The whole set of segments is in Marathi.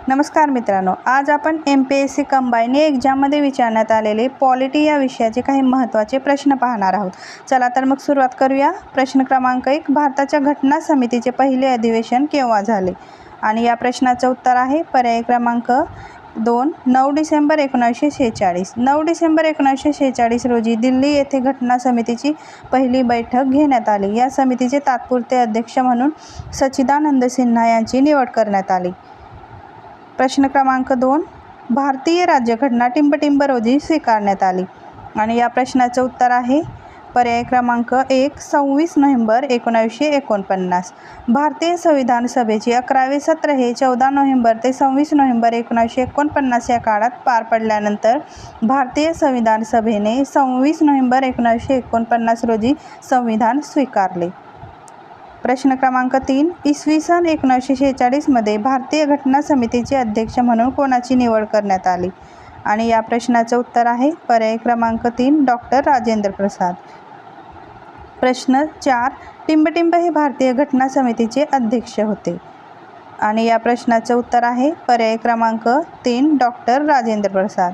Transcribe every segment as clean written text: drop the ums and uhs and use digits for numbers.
नमस्कार मित्रांनो, आज आपण MPSC कंबाईन या एक्झाममध्ये विचारण्यात आलेले पॉलिटी या विषयाचे काही महत्त्वाचे प्रश्न पाहणार आहोत. चला तर मग सुरुवात करूया. प्रश्न क्रमांक 1, भारताच्या घटना समितीचे पहिले अधिवेशन केव्हा झाले? आणि या प्रश्नाचं उत्तर आहे पर्याय क्रमांक 2, 9 डिसेंबर 1946. 9 डिसेंबर 1946 रोजी दिल्ली येथे घटना समितीची पहिली बैठक घेण्यात आली. या समितीचे तात्पुरते अध्यक्ष म्हणून सच्चिदानंद सिन्हा यांची निवड करण्यात आली. प्रश्न क्रमांक 2, भारतीय राज्यघटना टिंबटिंब रोजी स्वीकारण्यात आली. आणि या प्रश्नाचं उत्तर आहे पर्याय क्रमांक 1, 26 नोव्हेंबर 1949. भारतीय संविधान सभेचे 11वे सत्र हे 14 नोव्हेंबर ते 26 नोव्हेंबर 1949 या काळात पार पडल्यानंतर भारतीय संविधान सभेने 26 नोव्हेंबर 1949 रोजी संविधान स्वीकारले. प्रश्न क्रमांक 3, इसवी सन 1946 भारतीय घटना समितीचे अध्यक्ष म्हणून कोणाची निवड करण्यात आली? आणि या प्रश्नाचं उत्तर आहे पर्याय क्रमांक 3, डॉक्टर राजेंद्र प्रसाद. प्रश्न 4, टिंबटिंब हे भारतीय घटना समितीचे अध्यक्ष होते. आणि या प्रश्नाचं उत्तर आहे पर्याय क्रमांक 3, डॉक्टर राजेंद्र प्रसाद.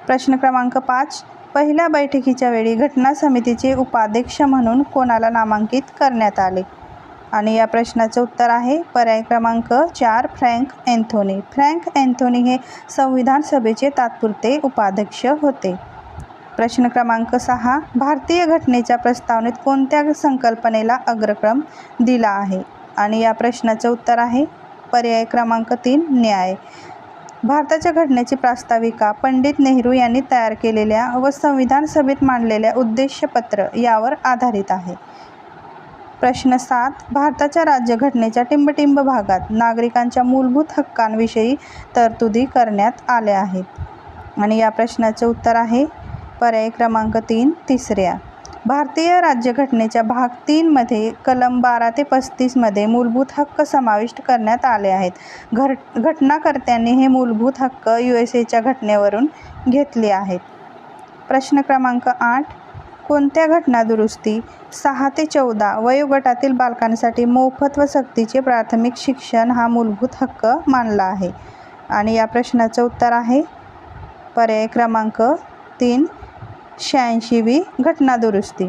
प्रश्न क्रमांक 5, पहिल्या बैठकीच्या वेळी घटना समितीचे उपाध्यक्ष म्हणून कोणाला नामांकित करण्यात आले? आणि या प्रश्नाचं उत्तर आहे पर्याय क्रमांक 4, फ्रँक अँथोनी. फ्रँक अँथोनी हे संविधान सभेचे तात्पुरते उपाध्यक्ष होते. प्रश्न क्रमांक 6, भारतीय घटनेच्या प्रस्तावनेत कोणत्या संकल्पनेला अग्रक्रम दिला आहे? आणि या प्रश्नाचं उत्तर आहे पर्याय क्रमांक 3, न्याय. भारताच्या घटनेची प्रास्ताविका पंडित नेहरू यांनी तयार केलेल्या व संविधान सभेत मांडलेल्या उद्देशपत्र यावर आधारित आहे. प्रश्न 7, भारताच्या राज्यघटनेच्या टिंबटिंब भागात नागरिकांच्या मूलभूत हक्कांविषयी तरतुदी करण्यात आल्या आहेत. आणि या प्रश्नाचे उत्तर आहे पर्याय क्रमांक 3, तिसऱ्या. भारतीय राज्यघटनेच्या भाग 3 कलम 12 ते 35 मूलभूत हक्क समाविष्ट करण्यात आले आहेत. घटनाकर्त्यांनी हे मूलभूत हक्क USA घटनेवरून घेतले आहेत. प्रश्न क्रमांक 8, कोणत्या घटना दुरुस्ती 6 ते 14 वयोगटातील बालकांसाठी मोफत व सक्तीचे प्राथमिक शिक्षण हा मूलभूत हक्क मानला आहे? आणि या प्रश्नाचं उत्तर आहे पर्याय क्रमांक 3, 86वी घटना दुरुस्ती.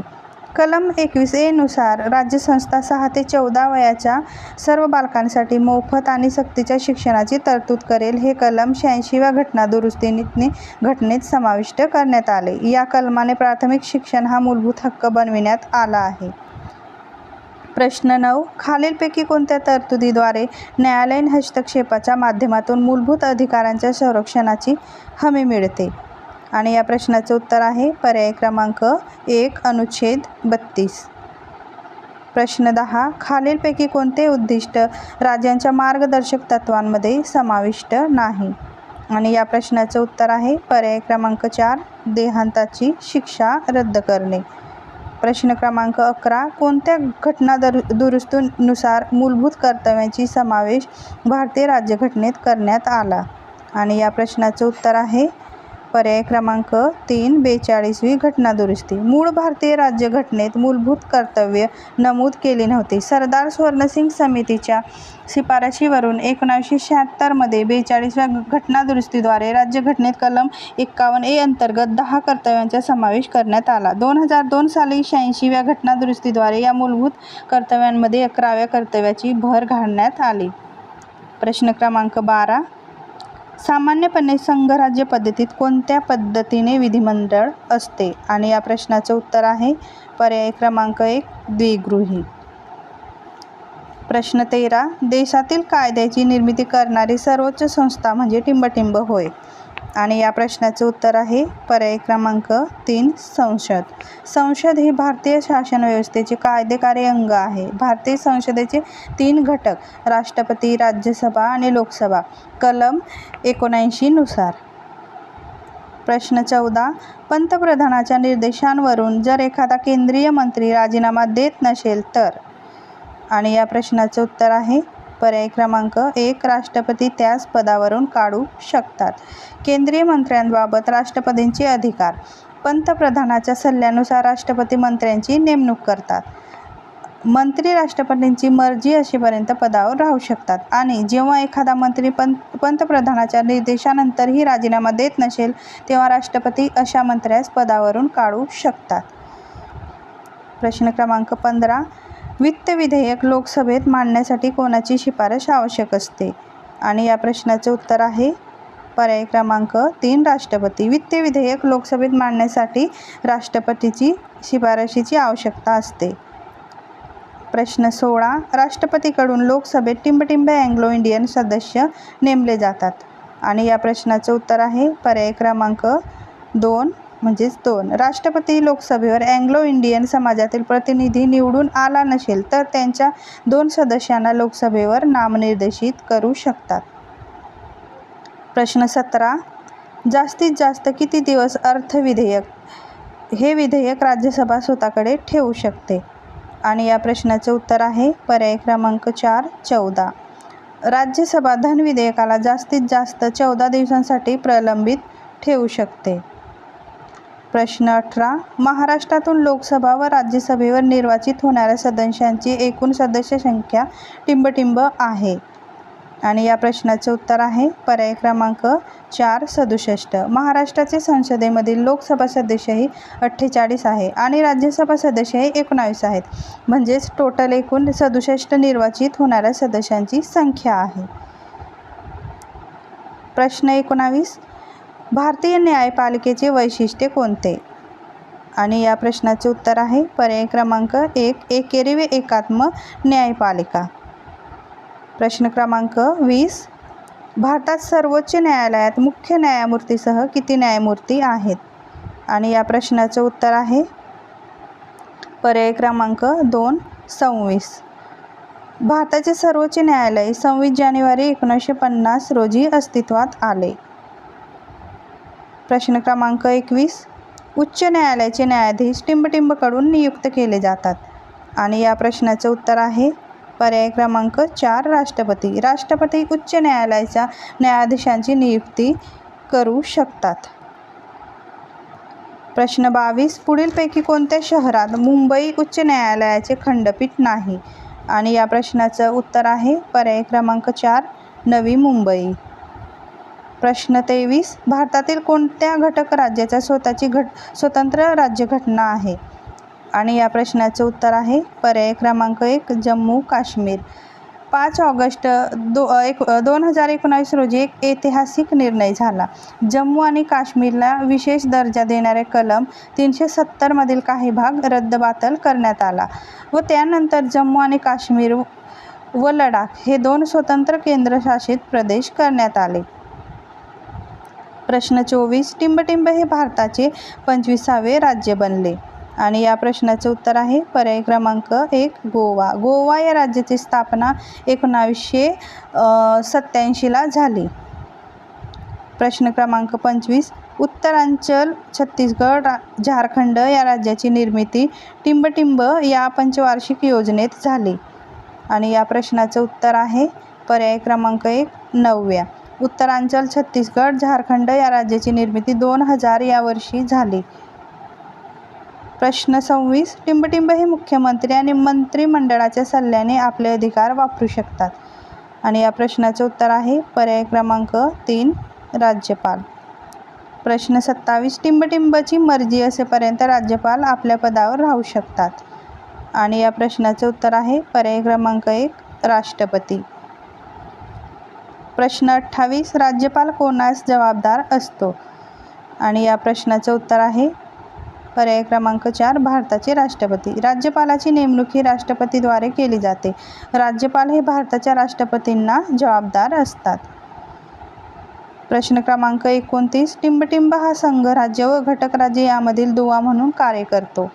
कलम 21A नुसार राज्यसंस्था 6 ते 14 वयाच्या सर्व बालकांसाठी मोफत आणि सक्तीच्या शिक्षणाची तरतूद करेल. हे कलम 86व्या घटना दुरुस्तीने घटनेत समाविष्ट करण्यात आले. या कलमाने प्राथमिक शिक्षण हा मूलभूत हक्क बनविण्यात आला आहे. प्रश्न 9, खालीलपैकी कोणत्या तरतुदीद्वारे न्यायालयीन हस्तक्षेपाच्या माध्यमातून मूलभूत अधिकारांच्या संरक्षणाची हमी मिळते? आणि या प्रश्नाचं उत्तर आहे पर्याय क्रमांक 1, अनुच्छेद 32. प्रश्न 10, खालीलपैकी कोणते उद्दिष्ट राज्यांच्या मार्गदर्शक तत्त्वांमध्ये समाविष्ट नाही? आणि या प्रश्नाचं उत्तर आहे पर्याय क्रमांक 4, देहांताची शिक्षा रद्द करणे. प्रश्न क्रमांक 11, कोणत्या घटना दुरुस्तीनुसार मूलभूत कर्तव्यांची समावेश भारतीय राज्यघटनेत करण्यात आला? आणि या प्रश्नाचं उत्तर आहे पर्याय क्रमांक 3, 42वी घटना दुरुस्ती. मूळ भारतीय राज्यघटनेत मूलभूत कर्तव्य नमूद केली नव्हती. सरदार स्वर्णसिंग समितीच्या शिफारशीवरून 1976 42व्या घटना दुरुस्तीद्वारे राज्यघटनेत कलम 51A अंतर्गत 10 कर्तव्यांचा समावेश करण्यात आला. 2002 साली 86व्या घटना दुरुस्तीद्वारे या मूलभूत कर्तव्यांमध्ये 11व्या कर्तव्याची भर घालण्यात आली. प्रश्न क्रमांक 12, सामान्यपणे संघराज्य पद्धतीत कोणत्या पद्धतीने विधिमंडळ असते? आणि या प्रश्नाचं उत्तर आहे पर्याय क्रमांक 1, द्विगृही. प्रश्न 13, देशातील कायद्याची निर्मिती करणारी सर्वोच्च संस्था म्हणजे टिंबटिंब होय? आणि या प्रश्नाचं उत्तर आहे पर्याय क्रमांक 3, संसद. संसद हे भारतीय शासन व्यवस्थेचे कायदेकारी अंग आहे. भारतीय संसदेचे 3 घटक राष्ट्रपती, राज्यसभा आणि लोकसभा कलम 79 नुसार. प्रश्न 14, पंतप्रधानाच्या निर्देशांवरून जर एखादा केंद्रीय मंत्री राजीनामा देत नसेल तर? आणि या प्रश्नाचं उत्तर आहे पर्याय क्रमांक 1, राष्ट्रपती त्यास पदावरून काढू शकतात. केंद्रीय मंत्र्यांबाबत राष्ट्रपतींचे अधिकार. पंतप्रधानाच्या सल्ल्यानुसार राष्ट्रपती मंत्र्यांची नेमणूक करतात. मंत्री राष्ट्रपतींची मर्जी असेपर्यंत पदावर राहू शकतात आणि जेव्हा एखादा मंत्री पंतप्रधानाच्या निर्देशानंतरही राजीनामा देत नसेल तेव्हा राष्ट्रपती अशा मंत्र्यास पदावरून काढू शकतात. प्रश्न क्रमांक 15. वित्त विधेयक लोकसभेत मांडण्यासाठी कोणाची शिफारस आवश्यक असते? आणि या प्रश्नाचे उत्तर आहे पर्याय क्रमांक 3 राष्ट्रपती. वित्त विधेयक लोकसभेत मांडण्यासाठी राष्ट्रपतीची शिफारशीची आवश्यकता असते. प्रश्न 16. राष्ट्रपतीकडून लोकसभेत टिंबटिंब अँग्लो इंडियन सदस्य नेमले जातात. आणि या प्रश्नाचं उत्तर आहे पर्याय क्रमांक 2 म्हणजेच 2. राष्ट्रपती लोकसभेवर अँग्लो इंडियन समाजातील प्रतिनिधी निवडून आला नसेल तर त्यांच्या 2 सदस्यांना लोकसभेवर नामनिर्देशित करू शकतात. प्रश्न 17. जास्तीत जास्त किती दिवस अर्थविधेयक हे विधेयक राज्यसभा स्वतःकडे ठेवू शकते? आणि या प्रश्नाचे उत्तर आहे पर्याय क्रमांक 4 14. राज्यसभा धन विधेयकाला जास्तीत जास्त 14 दिवसांसाठी प्रलंबित ठेवू शकते. प्रश्न 18. महाराष्ट्रातून लोकसभा व राज्यसभेवर निर्वाचित होणाऱ्या सदस्यांची एकूण सदस्य संख्या टिंबटिंब आहे. आणि या प्रश्नाचे उत्तर आहे पर्याय क्रमांक 4 67. महाराष्ट्राचे संसदेमधील लोकसभा सदस्यही 48 आहे आणि राज्यसभा सदस्यही 19 आहेत. म्हणजेच टोटल एकूण 67 निर्वाचित होणाऱ्या सदस्यांची संख्या आहे. प्रश्न 19. भारतीय न्यायपालिकेचे वैशिष्ट्य कोणते? आणि या प्रश्नाचे उत्तर आहे पर्याय क्रमांक 1 एकेरी व एकात्म न्यायपालिका. प्रश्न क्रमांक 20. भारतात सर्वोच्च न्यायालयात मुख्य न्यायमूर्तीसह किती न्यायमूर्ती आहेत? आणि या प्रश्नाचं उत्तर आहे पर्याय क्रमांक 2 26. भारताचे सर्वोच्च न्यायालय 26 जानेवारी 1950 रोजी अस्तित्वात आले. प्रश्न क्रमांक 21. उच्च न्यायालयाचे न्यायाधीश टिंबटिंबकडून नियुक्त केले जातात. आणि या प्रश्नाचं उत्तर आहे पर्याय क्रमांक 4 राष्ट्रपती. राष्ट्रपती उच्च न्यायालयाच्या न्यायाधीशांची नियुक्ती करू शकतात. प्रश्न 22. पुढीलपैकी कोणत्या शहरात मुंबई उच्च न्यायालयाचे खंडपीठ नाही? आणि या प्रश्नाचं उत्तर आहे पर्याय क्रमांक 4 नवी मुंबई. प्रश्न 23. भारतातील कोणत्या घटक राज्याच्या स्वतःची स्वतंत्र राज्यघटना आहे? आणि या प्रश्नाचं उत्तर आहे पर्याय क्रमांक 1 जम्मू काश्मीर. 5 ऑगस्ट 2019 रोजी एक ऐतिहासिक निर्णय झाला. जम्मू आणि काश्मीरला विशेष दर्जा देणारे कलम 370 मधील काही भाग रद्दबातल करण्यात आला व त्यानंतर जम्मू आणि काश्मीर व लडाख हे 2 स्वतंत्र केंद्रशासित प्रदेश करण्यात आले. प्रश्न 24. टिंबटिंब हे भारताचे 25वे राज्य बनले. आणि या प्रश्नाचे उत्तर आहे पर्याय क्रमांक 1 गोवा. गोवा या राज्याची स्थापना 1987ला झाली. प्रश्न क्रमांक 25. उत्तरांचल, छत्तीसगड, झारखंड या राज्याची निर्मिती टिंबटिंब या पंचवार्षिक योजनेत झाली. आणि या प्रश्नाचे उत्तर आहे पर्याय क्रमांक 1 9व्या. उत्तरांचल, छत्तीसगड, झारखंड या राज्याची निर्मिती 2000 या वर्षी झाली. प्रश्न 26. टिंबटिंब हे मुख्यमंत्री आणि मंत्रिमंडळाच्या सल्ल्याने आपले अधिकार वापरू शकतात. आणि या प्रश्नाचे उत्तर आहे पर्याय क्रमांक 3 राज्यपाल. प्रश्न 27. टिंबटिंबची मर्जी असेपर्यंत राज्यपाल आपल्या पदावर राहू शकतात. आणि या प्रश्नाचे उत्तर आहे पर्याय क्रमांक 1 राष्ट्रपती. प्रश्न 28. राज्यपाल कोणास जबाबदार असतो? आणि या प्रश्नाचे उत्तर आहे पर्याय क्रमांक 4 भारताचे राष्ट्रपती. राज्यपालाची नेमणूक ही राष्ट्रपतीद्वारे केली जाते. राज्यपाल हे भारताच्या राष्ट्रपतींना जबाबदार असतात. प्रश्न क्रमांक 29. टिंबटिंब हा संघराज्य व घटक राज्य यामधील दुवा म्हणून कार्य करतो.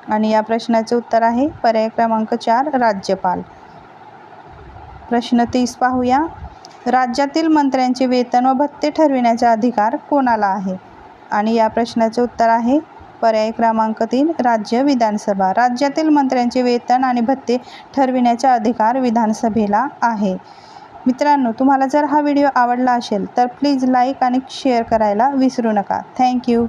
आणि या प्रश्नाचे उत्तर आहे पर्याय क्रमांक 4 राज्यपाल. प्रश्न 30 पाहूया. राज्यातील मंत्र्यांचे वेतन व भत्ते ठरविण्याचा अधिकार कोणाला आहे? आणि या प्रश्नाचे उत्तर आहे पर्याय क्रमांक 3 राज्य विधानसभा. राज्यातील मंत्र्यांचे वेतन आणि भत्ते ठरविण्याचा अधिकार विधानसभेला आहे. मित्रांनो, तुम्हाला जर हा व्हिडिओ आवडला असेल तर प्लीज लाईक आणि शेअर करायला विसरू नका. थँक्यू.